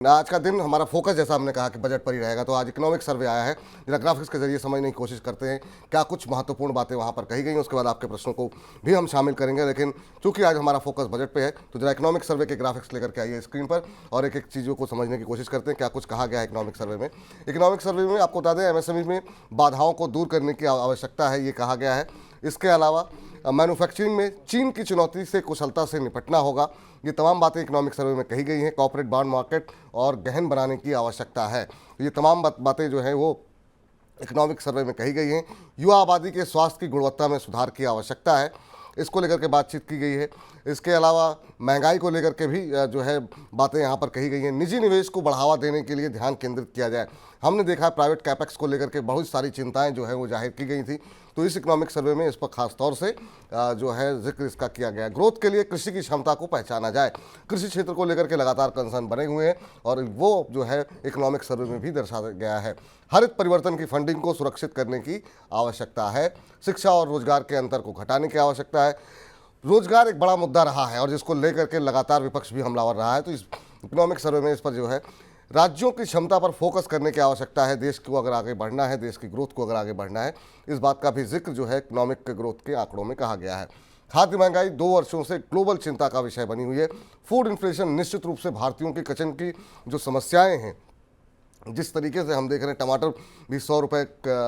आज का दिन हमारा फोकस, जैसा हमने कहा कि बजट पर ही रहेगा, तो आज इकोनॉमिक सर्वे आया है। जरा ग्राफिक्स के जरिए समझने की कोशिश करते हैं क्या कुछ महत्वपूर्ण बातें वहां पर कही गई हैं। उसके बाद आपके प्रश्नों को भी हम शामिल करेंगे, लेकिन चूंकि आज हमारा फोकस बजट पे है तो जरा इकोनॉमिक सर्वे के ग्राफिक्स लेकर के आइए स्क्रीन पर और एक एक चीज़ों को समझने की कोशिश करते हैं क्या कुछ कहा गया है इकोनॉमिक सर्वे में। इकोनॉमिक सर्वे में आपको बता दें, एमएसएमई में बाधाओं को दूर करने की आवश्यकता है, ये कहा गया है। इसके अलावा मैन्युफैक्चरिंग में चीन की चुनौती से कुशलता से निपटना होगा। ये तमाम बातें इकोनॉमिक सर्वे में कही गई हैं। कॉर्पोरेट बॉन्ड मार्केट और गहन बनाने की आवश्यकता है। ये तमाम बातें जो हैं वो इकोनॉमिक सर्वे में कही गई हैं। युवा आबादी के स्वास्थ्य की गुणवत्ता में सुधार की आवश्यकता है, इसको लेकर के बातचीत की गई है। इसके अलावा महंगाई को लेकर के भी जो है बातें यहाँ पर कही गई हैं। निजी निवेश को बढ़ावा देने के लिए ध्यान केंद्रित किया जाए। हमने देखा है प्राइवेट कैपेक्स को लेकर के बहुत सारी चिंताएं जो है वो जाहिर की गई थी, तो इस इकोनॉमिक सर्वे में इस पर खास तौर से जो है जिक्र इसका किया गया है। ग्रोथ के लिए कृषि की क्षमता को पहचाना जाए। कृषि क्षेत्र को लेकर के लगातार कंसर्न बने हुए हैं और वो जो है इकोनॉमिक सर्वे में भी दर्शाया गया है। हरित परिवर्तन की फंडिंग को सुरक्षित करने की आवश्यकता है। शिक्षा और रोजगार के अंतर को घटाने की आवश्यकता है। रोजगार एक बड़ा मुद्दा रहा है और जिसको लेकर के लगातार विपक्ष भी हमलावर रहा है, तो इस इकोनॉमिक सर्वे में इस पर जो है राज्यों की क्षमता पर फोकस करने की आवश्यकता है। देश को अगर आगे बढ़ना है, देश की ग्रोथ को अगर आगे बढ़ना है, इस बात का भी जिक्र जो है इकोनॉमिक ग्रोथ के आंकड़ों में कहा गया है। खाद्य महंगाई 2 वर्षों से ग्लोबल चिंता का विषय बनी हुई है। फूड इन्फ्लेशन निश्चित रूप से भारतीयों की किचन की जो समस्याएं हैं, जिस तरीके से हम देख रहे हैं टमाटर भी 100 रुपये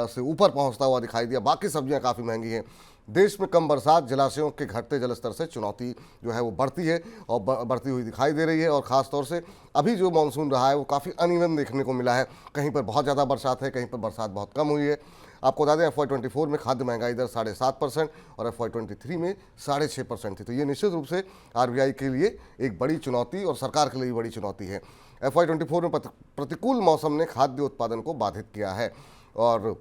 से ऊपर पहुंचता हुआ दिखाई दिया, बाकी सब्जियां काफ़ी महंगी हैं। देश में कम बरसात, जलाशयों के घटते जलस्तर से चुनौती जो है वो बढ़ती है और बढ़ती हुई दिखाई दे रही है। और ख़ास तौर से अभी जो मानसून रहा है वो काफ़ी अनइवन देखने को मिला है। कहीं पर बहुत ज़्यादा बरसात है, कहीं पर बरसात बहुत कम हुई है। आपको बता दें FY24 में खाद्य महंगाई दर 7.5% और FY23 में 6.5% थी। तो ये निश्चित रूप से RBI के लिए एक बड़ी चुनौती और सरकार के लिए भी बड़ी चुनौती है। FY24 में प्रतिकूल मौसम ने खाद्य उत्पादन को बाधित किया है और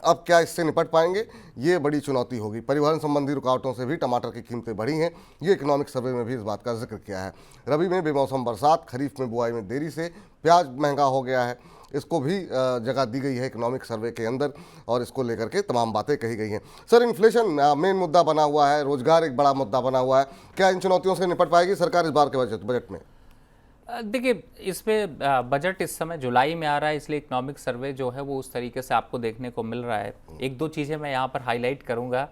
अब क्या इससे निपट पाएंगे, ये बड़ी चुनौती होगी। परिवहन संबंधी रुकावटों से भी टमाटर की कीमतें बढ़ी हैं। ये इकोनॉमिक सर्वे में भी इस बात का जिक्र किया है। रबी में बेमौसम बरसात, खरीफ में बुआई में देरी से प्याज महंगा हो गया है, इसको भी जगह दी गई है इकोनॉमिक सर्वे के अंदर और इसको लेकर के तमाम बातें कही गई हैं। सर, इन्फ्लेशन मेन मुद्दा बना हुआ है, रोजगार एक बड़ा मुद्दा बना हुआ है। क्या इन चुनौतियों से निपट पाएगी सरकार इस बार के बजट में? देखिए, इस पे बजट इस समय जुलाई में आ रहा है, इसलिए इकोनॉमिक सर्वे जो है वो उस तरीके से आपको देखने को मिल रहा है। एक दो चीज़ें मैं यहाँ पर हाईलाइट करूँगा।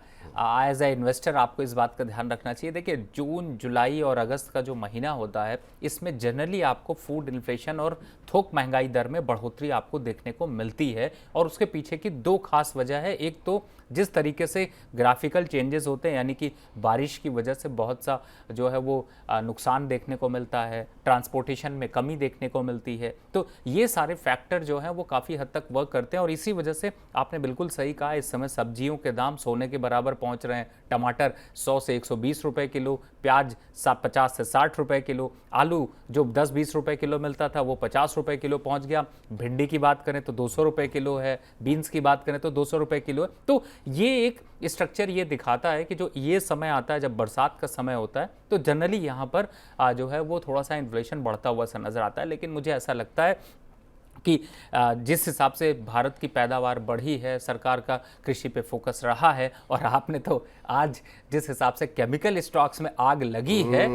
एज ए इन्वेस्टर आपको इस बात का ध्यान रखना चाहिए। देखिए, जून, जुलाई और अगस्त का जो महीना होता है, इसमें जनरली आपको फूड इन्फ्लेशन और थोक महंगाई दर में बढ़ोतरी आपको देखने को मिलती है और उसके पीछे की 2 खास वजह है। एक तो जिस तरीके से ग्राफिकल चेंजेस होते हैं, यानी कि बारिश की वजह से बहुत सा जो है वो नुकसान देखने को मिलता है, ट्रांसपोर्टेशन में कमी देखने को मिलती है। तो ये सारे फैक्टर जो हैं वो काफ़ी हद तक वर्क करते हैं और इसी वजह से आपने बिल्कुल सही कहा, इस समय सब्जियों के दाम सोने के बराबर पहुंच रहे हैं। टमाटर 100 से 120 रुपए किलो, प्याज 50 से 60 रुपए किलो, आलू जो 10-20 रुपए किलो मिलता था वो 50 रुपए किलो पहुंच गया। भिंडी की बात करें तो 200 रुपए किलो है, बीन्स की बात करें तो 200 रुपए किलो है। तो ये एक स्ट्रक्चर ये दिखाता है कि जो ये समय आता है, जब बरसात का समय होता है, तो जनरली यहाँ पर जो है वो थोड़ा सा इन्फ्लेशन बढ़ता हुआ सा नजर आता है। लेकिन मुझे ऐसा लगता है कि जिस हिसाब से भारत की पैदावार बढ़ी है, सरकार का कृषि पे फोकस रहा है और आपने तो आज जिस हिसाब से केमिकल स्टॉक्स में आग लगी है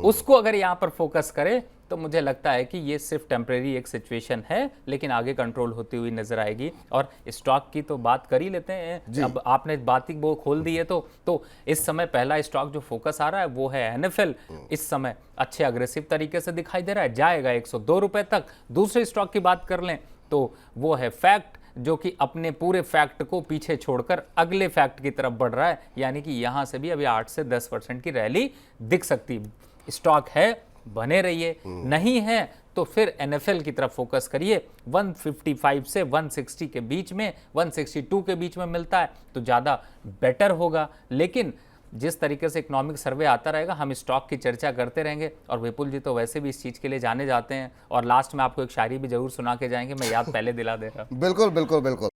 उसको अगर यहाँ पर फोकस करें तो मुझे लगता है कि ये सिर्फ टेम्परेरी एक सिचुएशन है, लेकिन आगे कंट्रोल होती हुई नजर आएगी। और स्टॉक की तो बात कर ही लेते हैं। अब आपने बात ही वो खोल दी है तो इस समय पहला स्टॉक जो फोकस आ रहा है वो है NFL। इस समय अच्छे अग्रेसिव तरीके से दिखाई दे रहा है, जाएगा 102 रुपए तक। दूसरे स्टॉक की बात कर लें तो वो है फैक्ट, जो कि अपने पूरे फैक्ट को पीछे छोड़कर अगले फैक्ट की तरफ बढ़ रहा है, यानी कि यहां से भी अभी 8 से 10% की रैली दिख सकती। स्टॉक है, बने रहिए, नहीं है तो फिर NFL की तरफ फोकस करिए। 155 से 160 के बीच में, 162 के बीच में मिलता है तो ज़्यादा बेटर होगा। लेकिन जिस तरीके से इकोनॉमिक सर्वे आता रहेगा, हम स्टॉक की चर्चा करते रहेंगे। और विपुल जी तो वैसे भी इस चीज़ के लिए जाने जाते हैं और लास्ट में आपको एक शायरी भी जरूर सुना के जाएंगे, मैं याद पहले दिला दे रहा हूँ। बिल्कुल बिल्कुल बिल्कुल।